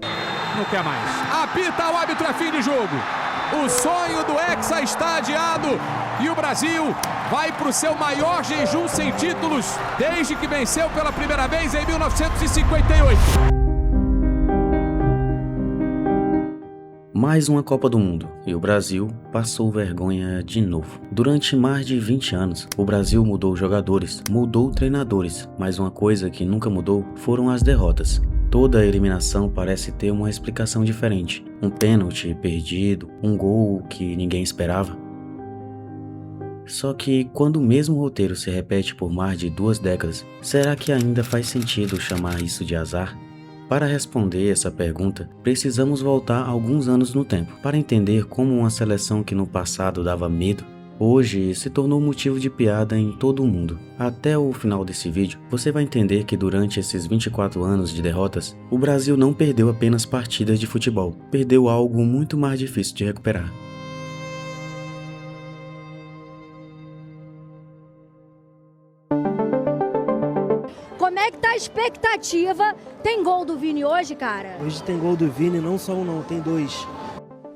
Não quer mais. Apita o árbitro, é fim de jogo. O sonho do Hexa está adiado e o Brasil vai para o seu maior jejum sem títulos desde que venceu pela primeira vez em 1958. Mais uma Copa do Mundo e o Brasil passou vergonha de novo. Durante mais de 20 anos, o Brasil mudou jogadores, mudou treinadores, mas uma coisa que nunca mudou foram as derrotas. Toda a eliminação parece ter uma explicação diferente. Um pênalti perdido, um gol que ninguém esperava. Só que quando o mesmo roteiro se repete por mais de 2 décadas, será que ainda faz sentido chamar isso de azar? Para responder essa pergunta, precisamos voltar alguns anos no tempo, para entender como uma seleção que no passado dava medo, hoje se tornou motivo de piada em todo o mundo. Até o final desse vídeo, você vai entender que durante esses 24 anos de derrotas, o Brasil não perdeu apenas partidas de futebol, perdeu algo muito mais difícil de recuperar. Como é que tá a expectativa? Tem gol do Vini hoje, cara? Hoje tem gol do Vini, não só um não, tem 2.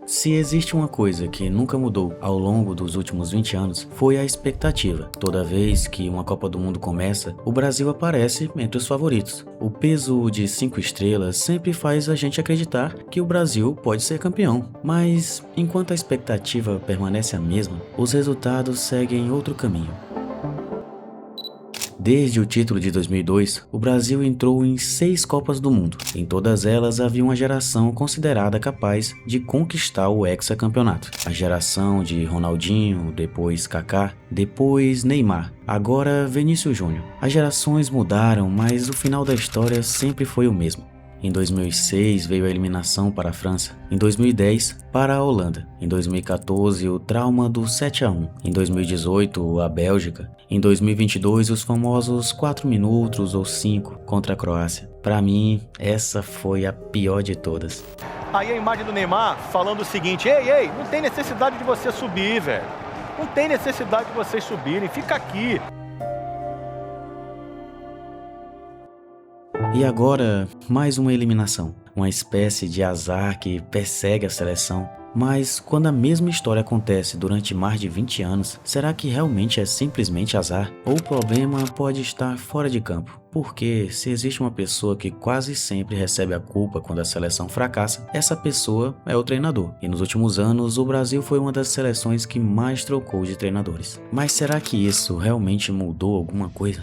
Se existe uma coisa que nunca mudou ao longo dos últimos 20 anos, foi a expectativa. Toda vez que uma Copa do Mundo começa, o Brasil aparece entre os favoritos. O peso de 5 estrelas sempre faz a gente acreditar que o Brasil pode ser campeão. Mas, enquanto a expectativa permanece a mesma, os resultados seguem outro caminho. Desde o título de 2002, o Brasil entrou em 6 Copas do Mundo. Em todas elas havia uma geração considerada capaz de conquistar o hexacampeonato. A geração de Ronaldinho, depois Kaká, depois Neymar, agora Vinícius Júnior. As gerações mudaram, mas o final da história sempre foi o mesmo. Em 2006 veio a eliminação para a França, em 2010 para a Holanda, em 2014 o trauma do 7-1, em 2018 a Bélgica, em 2022 os famosos 4 minutos ou 5 contra a Croácia. Para mim, essa foi a pior de todas. Aí a imagem do Neymar falando o seguinte: ei, não tem necessidade de você subir, velho. Não tem necessidade de vocês subirem, fica aqui. E agora, mais uma eliminação, uma espécie de azar que persegue a seleção. Mas quando a mesma história acontece durante mais de 20 anos, será que realmente é simplesmente azar? Ou o problema pode estar fora de campo? Porque se existe uma pessoa que quase sempre recebe a culpa quando a seleção fracassa, essa pessoa é o treinador. E nos últimos anos, o Brasil foi uma das seleções que mais trocou de treinadores. Mas será que isso realmente mudou alguma coisa?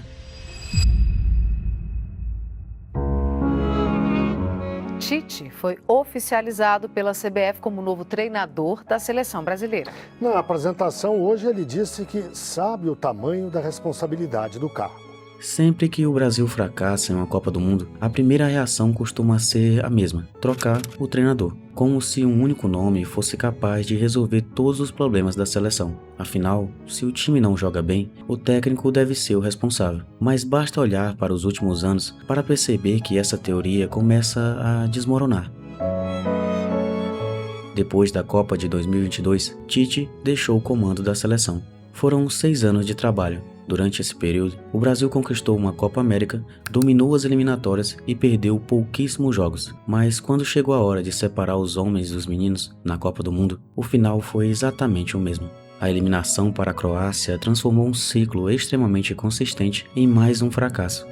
Tite foi oficializado pela CBF como novo treinador da seleção brasileira. Na apresentação hoje ele disse que sabe o tamanho da responsabilidade do cargo. Sempre que o Brasil fracassa em uma Copa do Mundo, a primeira reação costuma ser a mesma: trocar o treinador. Como se um único nome fosse capaz de resolver todos os problemas da seleção. Afinal, se o time não joga bem, o técnico deve ser o responsável. Mas basta olhar para os últimos anos para perceber que essa teoria começa a desmoronar. Depois da Copa de 2022, Tite deixou o comando da seleção. Foram 6 anos de trabalho. Durante esse período, o Brasil conquistou uma Copa América, dominou as eliminatórias e perdeu pouquíssimos jogos. Mas quando chegou a hora de separar os homens dos meninos na Copa do Mundo, o final foi exatamente o mesmo. A eliminação para a Croácia transformou um ciclo extremamente consistente em mais um fracasso.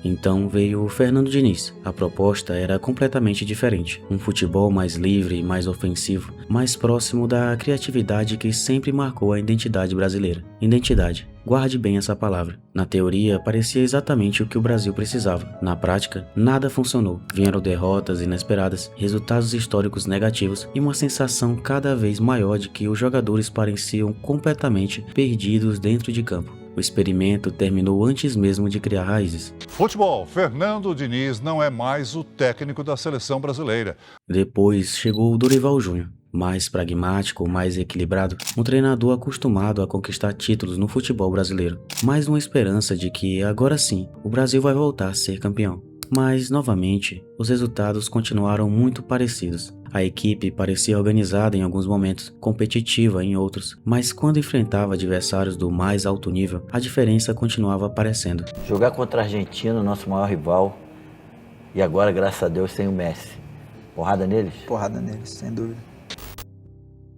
Então veio o Fernando Diniz. A proposta era completamente diferente. Um futebol mais livre, mais ofensivo, mais próximo da criatividade que sempre marcou a identidade brasileira. Identidade. Guarde bem essa palavra. Na teoria, parecia exatamente o que o Brasil precisava. Na prática, nada funcionou. Vieram derrotas inesperadas, resultados históricos negativos e uma sensação cada vez maior de que os jogadores pareciam completamente perdidos dentro de campo. O experimento terminou antes mesmo de criar raízes. Futebol, Fernando Diniz não é mais o técnico da seleção brasileira. Depois chegou o Dorival Júnior. Mais pragmático, mais equilibrado, um treinador acostumado a conquistar títulos no futebol brasileiro. Mais uma esperança de que, agora sim, o Brasil vai voltar a ser campeão. Mas, novamente, os resultados continuaram muito parecidos. A equipe parecia organizada em alguns momentos, competitiva em outros, mas quando enfrentava adversários do mais alto nível, a diferença continuava aparecendo. Jogar contra a Argentina, nosso maior rival, E agora, graças a Deus, tem o Messi. Porrada neles? Porrada neles, sem dúvida.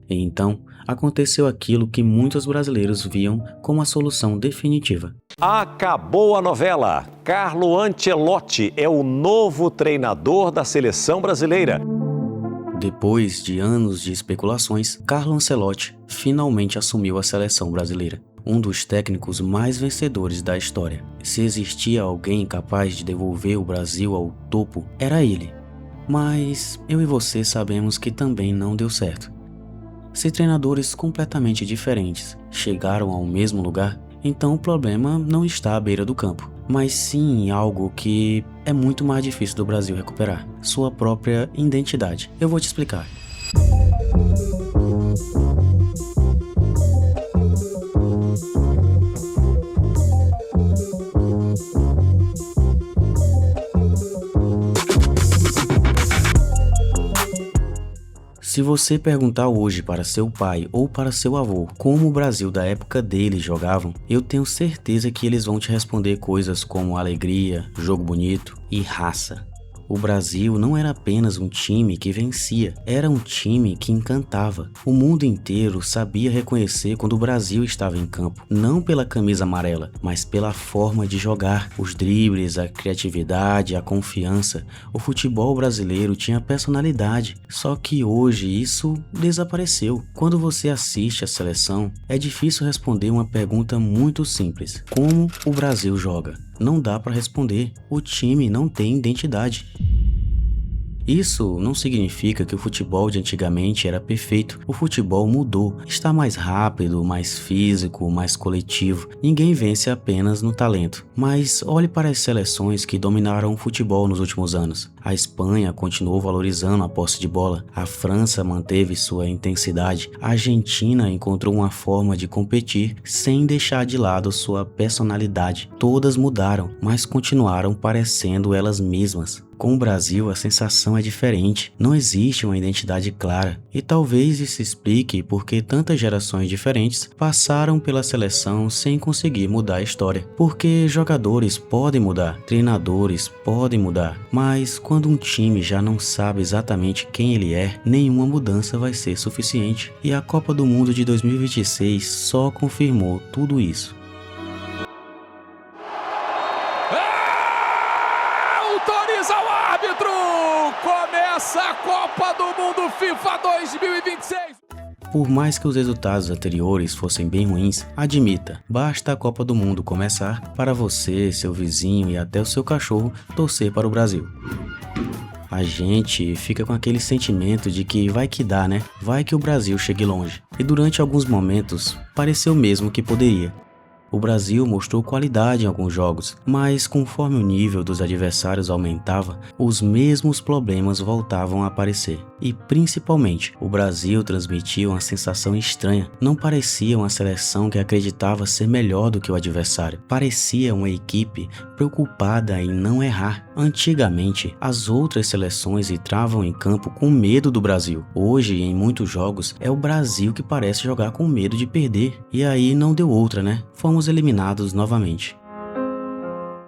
E então, aconteceu aquilo que muitos brasileiros viam como a solução definitiva. Acabou a novela. Carlo Ancelotti é o novo treinador da seleção brasileira. Depois de anos de especulações, Carlo Ancelotti finalmente assumiu a seleção brasileira. Um dos técnicos mais vencedores da história. Se existia alguém capaz de devolver o Brasil ao topo, era ele. Mas eu e você sabemos que também não deu certo. Se treinadores completamente diferentes chegaram ao mesmo lugar, então o problema não está à beira do campo, mas sim em algo que é muito mais difícil do Brasil recuperar: sua própria identidade. Eu vou te explicar. Se você perguntar hoje para seu pai ou para seu avô como o Brasil da época deles jogavam, eu tenho certeza que eles vão te responder coisas como alegria, jogo bonito e raça. O Brasil não era apenas um time que vencia, era um time que encantava. O mundo inteiro sabia reconhecer quando o Brasil estava em campo, não pela camisa amarela, mas pela forma de jogar, os dribles, a criatividade, a confiança. O futebol brasileiro tinha personalidade, só que hoje isso desapareceu. Quando você assiste a seleção, é difícil responder uma pergunta muito simples: como o Brasil joga? Não dá para responder, o time não tem identidade. Isso não significa que o futebol de antigamente era perfeito. O futebol mudou, está mais rápido, mais físico, mais coletivo. Ninguém vence apenas no talento. Mas olhe para as seleções que dominaram o futebol nos últimos anos. A Espanha continuou valorizando a posse de bola. A França manteve sua intensidade. A Argentina encontrou uma forma de competir sem deixar de lado sua personalidade. Todas mudaram, mas continuaram parecendo elas mesmas. Com o Brasil, a sensação é diferente, não existe uma identidade clara, e talvez isso explique porque tantas gerações diferentes passaram pela seleção sem conseguir mudar a história. Porque jogadores podem mudar, treinadores podem mudar, mas quando um time já não sabe exatamente quem ele é, nenhuma mudança vai ser suficiente, e a Copa do Mundo de 2026 só confirmou tudo isso. Autoriza o árbitro! Começa a Copa do Mundo FIFA 2026! Por mais que os resultados anteriores fossem bem ruins, admita, basta a Copa do Mundo começar para você, seu vizinho e até o seu cachorro torcer para o Brasil. A gente fica com aquele sentimento de que vai que dá, né? Vai que o Brasil chegue longe. E durante alguns momentos, pareceu mesmo que poderia. O Brasil mostrou qualidade em alguns jogos, mas conforme o nível dos adversários aumentava, os mesmos problemas voltavam a aparecer. E principalmente, o Brasil transmitia uma sensação estranha. Não parecia uma seleção que acreditava ser melhor do que o adversário. Parecia uma equipe preocupada em não errar. Antigamente, as outras seleções entravam em campo com medo do Brasil. Hoje, em muitos jogos, é o Brasil que parece jogar com medo de perder. E aí não deu outra, né? Fomos eliminados novamente.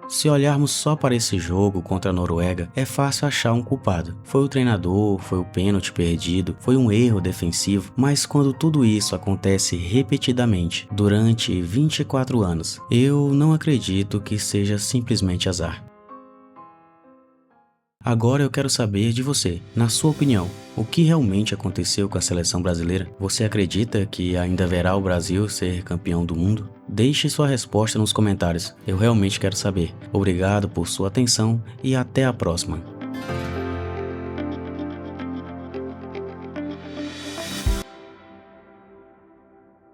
Se olharmos só para esse jogo contra a Noruega, é fácil achar um culpado. Foi o treinador, foi o pênalti perdido, foi um erro defensivo, mas quando tudo isso acontece repetidamente, durante 24 anos, eu não acredito que seja simplesmente azar. Agora eu quero saber de você, na sua opinião, o que realmente aconteceu com a seleção brasileira? Você acredita que ainda verá o Brasil ser campeão do mundo? Deixe sua resposta nos comentários, eu realmente quero saber. Obrigado por sua atenção e até a próxima.